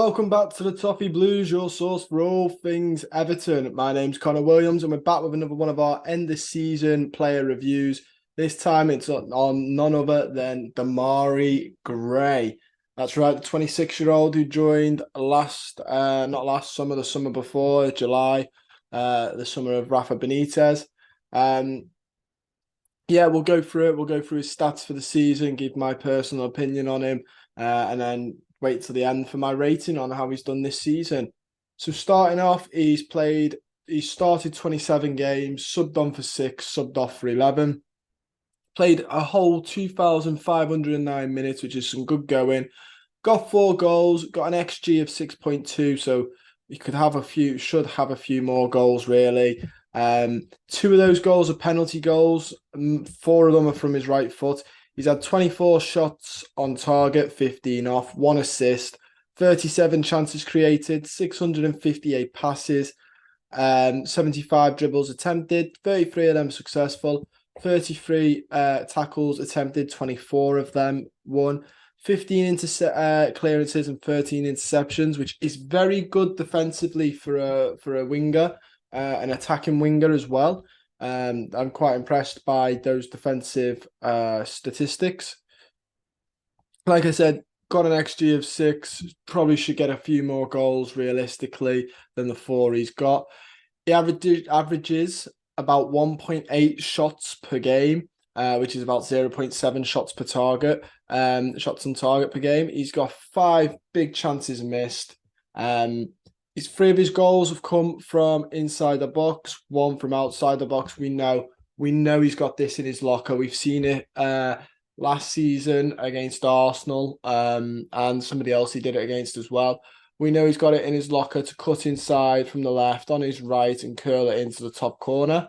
Welcome back to the Toffee Blues, your source for all things Everton. My name's Connor Williams, and we're back with another one of our end of season player reviews. This time it's on none other than Demarai Gray. That's right, the 26-year-old who joined not last summer, the summer before, July, the summer of Rafa Benitez. Yeah, we'll go through it. We'll go through his stats for the season, give my personal opinion on him, and then wait till the end for my rating on how he's done this season. So starting off, he started 27 games, subbed on for 6, subbed off for 11. Played a whole 2,509 minutes, which is some good going. Got 4 goals, got an XG of 6.2, so he should have a few more goals, really. 2 of those goals are penalty goals. 4 of them are from his right foot. He's had 24 shots on target, 15 off, 1 assist, 37 chances created, 658 passes, 75 dribbles attempted, 33 of them successful, 33 tackles attempted, 24 of them won, 15 clearances and 13 interceptions, which is very good defensively for a winger, an attacking winger as well. I'm quite impressed by those defensive statistics. Like I said, got an XG of 6. Probably should get a few more goals realistically than the 4 he's got. He averages about 1.8 shots per game, which is about 0.7 shots per target. Shots on target per game. He's got 5 big chances missed. His 3 of his goals have come from inside the box, 1 from outside the box. We know he's got this in his locker. We've seen it last season against Arsenal, and somebody else he did it against as well. We know he's got it in his locker to cut inside from the left on his right and curl it into the top corner.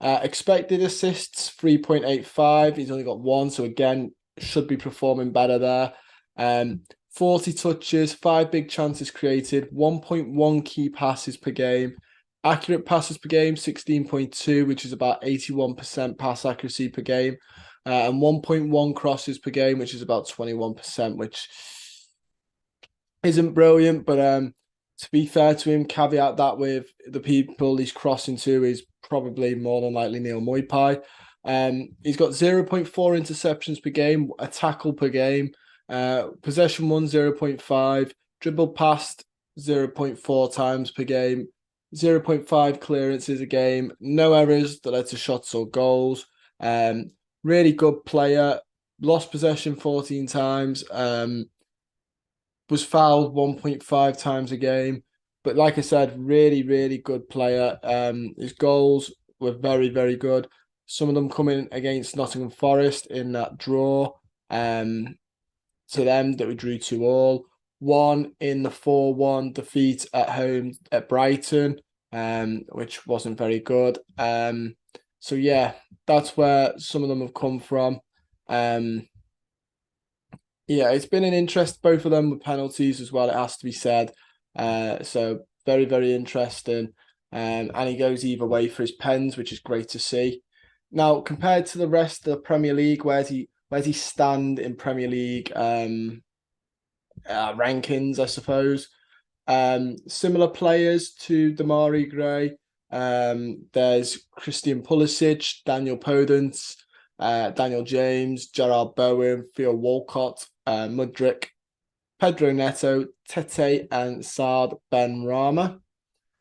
Expected assists 3.85. He's only got 1, so again should be performing better there. 40 touches, 5 big chances created, 1.1 key passes per game, accurate passes per game, 16.2, which is about 81% pass accuracy per game, and 1.1 crosses per game, which is about 21%, which isn't brilliant, but to be fair to him, caveat that with the people he's crossing to is probably more than likely Neil Moipai. He's got 0.4 interceptions per game, a tackle per game, possession won 0.5, dribble passed 0.4 times per game, 0.5 clearances a game, no errors that led to shots or goals. Really good player, lost possession 14 times, was fouled 1.5 times a game. But like I said, really, really good player. His goals were very, very good. Some of them coming against Nottingham Forest in that draw. To them that we drew 2-2. 1 in the 4-1 defeat at home at Brighton, which wasn't very good. So yeah, that's where some of them have come from. Yeah, it's been an interest, both of them with penalties as well, it has to be said. So very, very interesting. And he goes either way for his pens, which is great to see. Now, compared to the rest of the Premier League, where's he stand in Premier League rankings, I suppose? Similar players to Demarai Gray. There's Christian Pulisic, Daniel Podence, Daniel James, Gerard Bowen, Theo Walcott, Mudryk, Pedro Neto, Tete, and Saad Benrahma.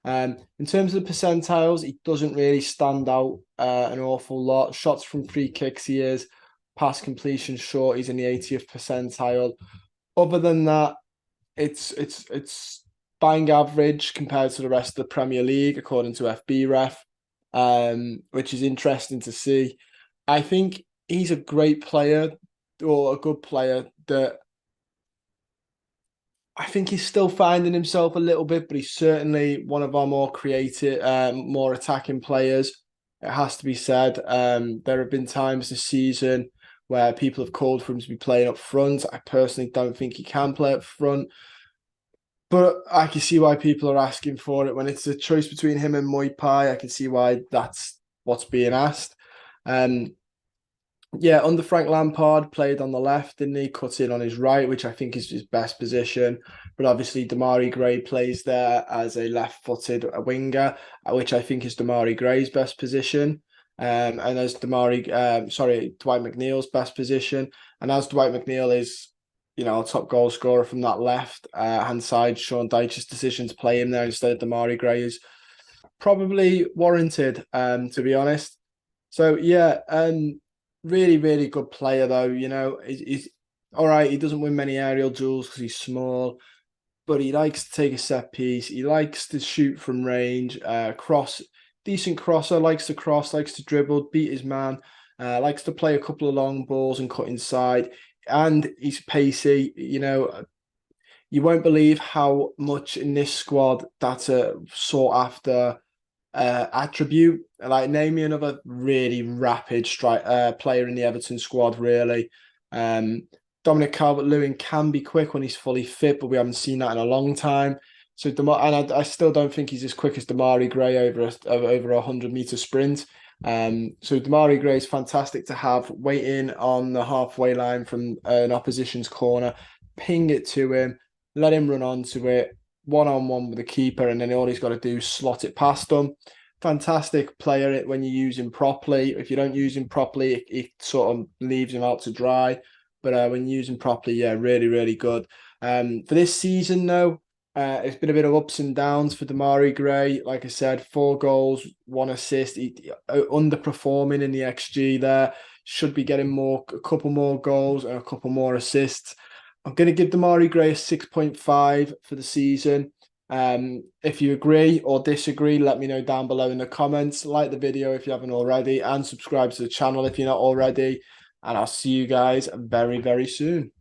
In terms of the percentiles, he doesn't really stand out an awful lot. Shots from free kicks, he is. Pass completion short, he's in the 80th percentile. Other than that, it's bang average compared to the rest of the Premier League, according to FBref, which is interesting to see. I think he's a great player, or a good player, that I think he's still finding himself a little bit, but he's certainly one of our more creative, more attacking players. It has to be said. There have been times this season where people have called for him to be playing up front. I personally don't think he can play up front, but I can see why people are asking for it. When it's a choice between him and Moipai, I can see why that's what's being asked. Yeah, under Frank Lampard, played on the left, didn't he? Cut in on his right, which I think is his best position. But obviously, Demarai Gray plays there as a left-footed winger, which I think is Demarai Gray's best position. And as Dwight McNeil's best position. And as Dwight McNeil is, a top goal scorer from that left hand side, Sean Dyche's decision to play him there instead of Demarai Gray is probably warranted, to be honest. So yeah, really, really good player though. He's all right. He doesn't win many aerial duels because he's small, but he likes to take a set piece. He likes to shoot from range, decent crosser, likes to cross, likes to dribble, beat his man, likes to play a couple of long balls and cut inside. And he's pacey. You won't believe how much in this squad that's a sought after attribute. Like, name me another really rapid strike player in the Everton squad. Really, Dominic Calvert-Lewin can be quick when he's fully fit, but we haven't seen that in a long time. So, I still don't think he's as quick as Demarai Gray over a 100-meter sprint. So Demarai Gray is fantastic to have waiting on the halfway line from an opposition's corner, ping it to him, let him run onto it, one-on-one with the keeper, and then all he's got to do is slot it past them. Fantastic player when you use him properly. If you don't use him properly, it sort of leaves him out to dry. But when you use him properly, yeah, really, really good. For this season, though, it's been a bit of ups and downs for Demarai Gray. Like I said, 4 goals, 1 assist. Underperforming in the XG there. Should be getting a couple more goals and a couple more assists. I'm going to give Demarai Gray a 6.5 for the season. If you agree or disagree, let me know down below in the comments. Like the video if you haven't already, and subscribe to the channel if you're not already. And I'll see you guys very, very soon.